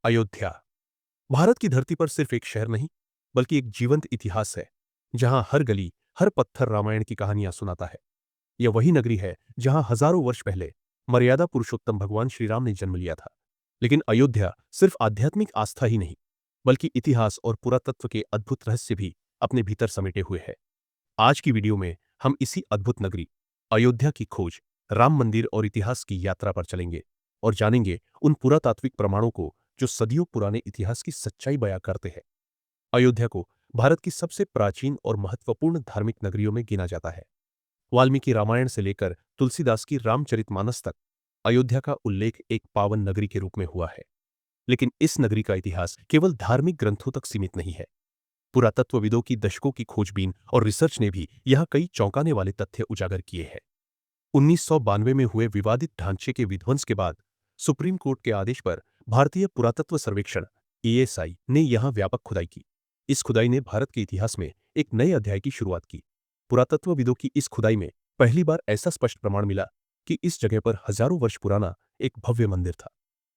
अयोध्या भारत की धरती पर सिर्फ एक शहर नहीं, बल्कि एक जीवंत इतिहास है, जहां हर गली, हर पत्थर रामायण की कहानियां सुनाता है। यह वही नगरी है जहां हजारों वर्ष पहले मर्यादा पुरुषोत्तम भगवान श्री राम ने जन्म लिया था। लेकिन अयोध्या सिर्फ आध्यात्मिक आस्था ही नहीं, बल्कि इतिहास और पुरातत्व के अद्भुत रहस्य भी अपने भीतर समेटे हुए है। आज की वीडियो में हम इसी अद्भुत नगरी अयोध्या की खोज, राम मंदिर और इतिहास की यात्रा पर चलेंगे और जानेंगे उन पुरातात्विक प्रमाणों को जो सदियों पुराने इतिहास की सच्चाई बयां करते हैं। अयोध्या को भारत की सबसे प्राचीन और महत्वपूर्ण धार्मिक नगरियों में गिना जाता है। वाल्मीकि रामायण से लेकर तुलसीदास की रामचरितमानस तक अयोध्या का उल्लेख एक पावन नगरी के रूप में हुआ है। लेकिन इस नगरी का इतिहास केवल धार्मिक ग्रंथों तक सीमित नहीं है। पुरातत्वविदों की दशकों की खोजबीन और रिसर्च ने भी यह कई चौंकाने वाले तथ्य उजागर किए हैं। 1992 में हुए विवादित ढांचे के विध्वंस के बाद सुप्रीम कोर्ट के आदेश पर भारतीय पुरातत्व सर्वेक्षण (एएसआई) ने यहां व्यापक खुदाई की। इस खुदाई ने भारत के इतिहास में एक नए अध्याय की शुरुआत की। पुरातत्वविदों की इस खुदाई में पहली बार ऐसा स्पष्ट प्रमाण मिला कि इस जगह पर हजारों वर्ष पुराना एक भव्य मंदिर था।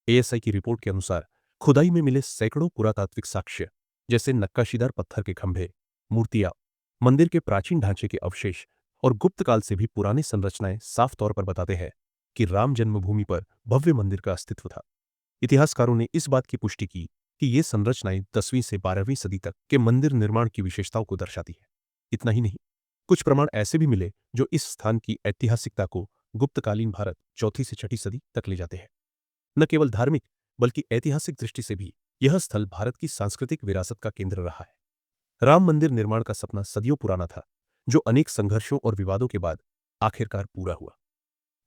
एएसआई की रिपोर्ट के अनुसार खुदाई में मिले सैकड़ों पुरातात्विक साक्ष्य, जैसे नक्काशीदार पत्थर के खंभे, मूर्तियां, मंदिर के प्राचीन ढांचे के अवशेष और गुप्त काल से भी पुरानी संरचनाएं साफ तौर पर बताते हैं कि राम जन्मभूमि पर भव्य मंदिर का अस्तित्व था। इतिहासकारों ने इस बात की पुष्टि की कि ये संरचनाएं 10वीं से 12वीं सदी तक के मंदिर निर्माण की विशेषताओं को दर्शाती है। इतना ही नहीं, कुछ प्रमाण ऐसे भी मिले जो इस स्थान की ऐतिहासिकता को गुप्तकालीन भारत 4ठी से 6ठी सदी तक ले जाते हैं। न केवल धार्मिक, बल्कि ऐतिहासिक दृष्टि से भी यह स्थल भारत की सांस्कृतिक विरासत का केंद्र रहा है। राम मंदिर निर्माण का सपना सदियों पुराना था, जो अनेक संघर्षों और विवादों के बाद आखिरकार पूरा हुआ।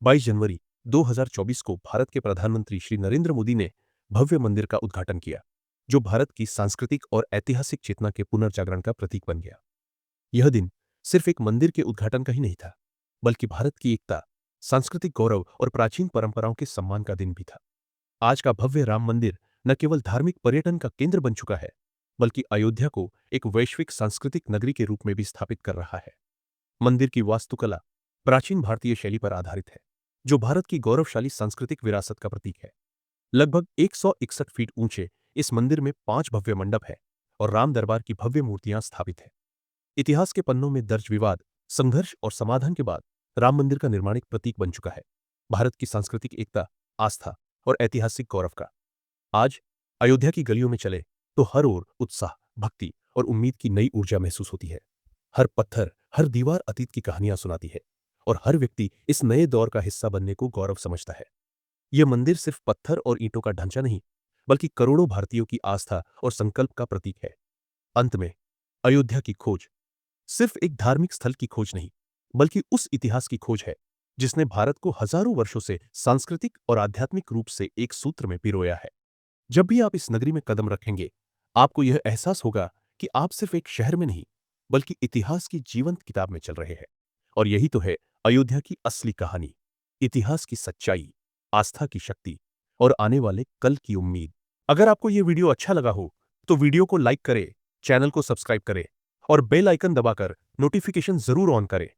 22 जनवरी 2024 को भारत के प्रधानमंत्री श्री नरेंद्र मोदी ने भव्य मंदिर का उद्घाटन किया, जो भारत की सांस्कृतिक और ऐतिहासिक चेतना के पुनर्जागरण का प्रतीक बन गया। यह दिन सिर्फ एक मंदिर के उद्घाटन का ही नहीं था, बल्कि भारत की एकता, सांस्कृतिक गौरव और प्राचीन परंपराओं के सम्मान का दिन भी था। आज का भव्य राम मंदिर न केवल धार्मिक पर्यटन का केंद्र बन चुका है, बल्कि अयोध्या को एक वैश्विक सांस्कृतिक नगरी के रूप में भी स्थापित कर रहा है। मंदिर की वास्तुकला प्राचीन भारतीय शैली पर आधारित है, जो भारत की गौरवशाली सांस्कृतिक विरासत का प्रतीक है। लगभग 161 फीट ऊंचे इस मंदिर में 5 भव्य मंडप है और राम दरबार की भव्य मूर्तियां स्थापित है। इतिहास के पन्नों में दर्ज विवाद, संघर्ष और समाधान के बाद राम मंदिर का निर्माण एक प्रतीक बन चुका है, भारत की सांस्कृतिक एकता, आस्था और ऐतिहासिक गौरव का। आज अयोध्या की गलियों में चले तो हर ओर उत्साह, भक्ति और उम्मीद की नई ऊर्जा महसूस होती है। हर पत्थर, हर दीवार अतीत की कहानियां सुनाती है और हर व्यक्ति इस नए दौर का हिस्सा बनने को गौरव समझता है। यह मंदिर सिर्फ पत्थर और ईंटों का ढांचा नहीं, बल्कि करोड़ों भारतीयों की आस्था और संकल्प का प्रतीक है। अंत में, अयोध्या की खोज सिर्फ एक धार्मिक स्थल की खोज नहीं, बल्कि उस इतिहास की खोज है जिसने भारत को हजारों वर्षों से सांस्कृतिक और आध्यात्मिक रूप से एक सूत्र में पिरोया है। जब भी आप इस नगरी में कदम रखेंगे, आपको यह एहसास होगा कि आप सिर्फ एक शहर में नहीं, बल्कि इतिहास की जीवंत किताब में चल रहे हैं। और यही तो है अयोध्या की असली कहानी, इतिहास की सच्चाई, आस्था की शक्ति और आने वाले कल की उम्मीद। अगर आपको यह वीडियो अच्छा लगा हो, तो वीडियो को लाइक करें, चैनल को सब्सक्राइब करें और बेल आइकन दबाकर नोटिफिकेशन जरूर ऑन करें।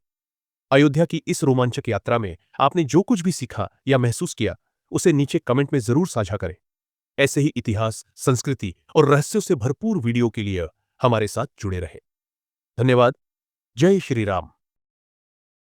अयोध्या की इस रोमांचक यात्रा में आपने जो कुछ भी सीखा या महसूस किया, उसे नीचे कमेंट में जरूर साझा करें। ऐसे ही इतिहास, संस्कृति और रहस्यों से भरपूर वीडियो के लिए हमारे साथ जुड़े रहे। धन्यवाद। जय श्री राम।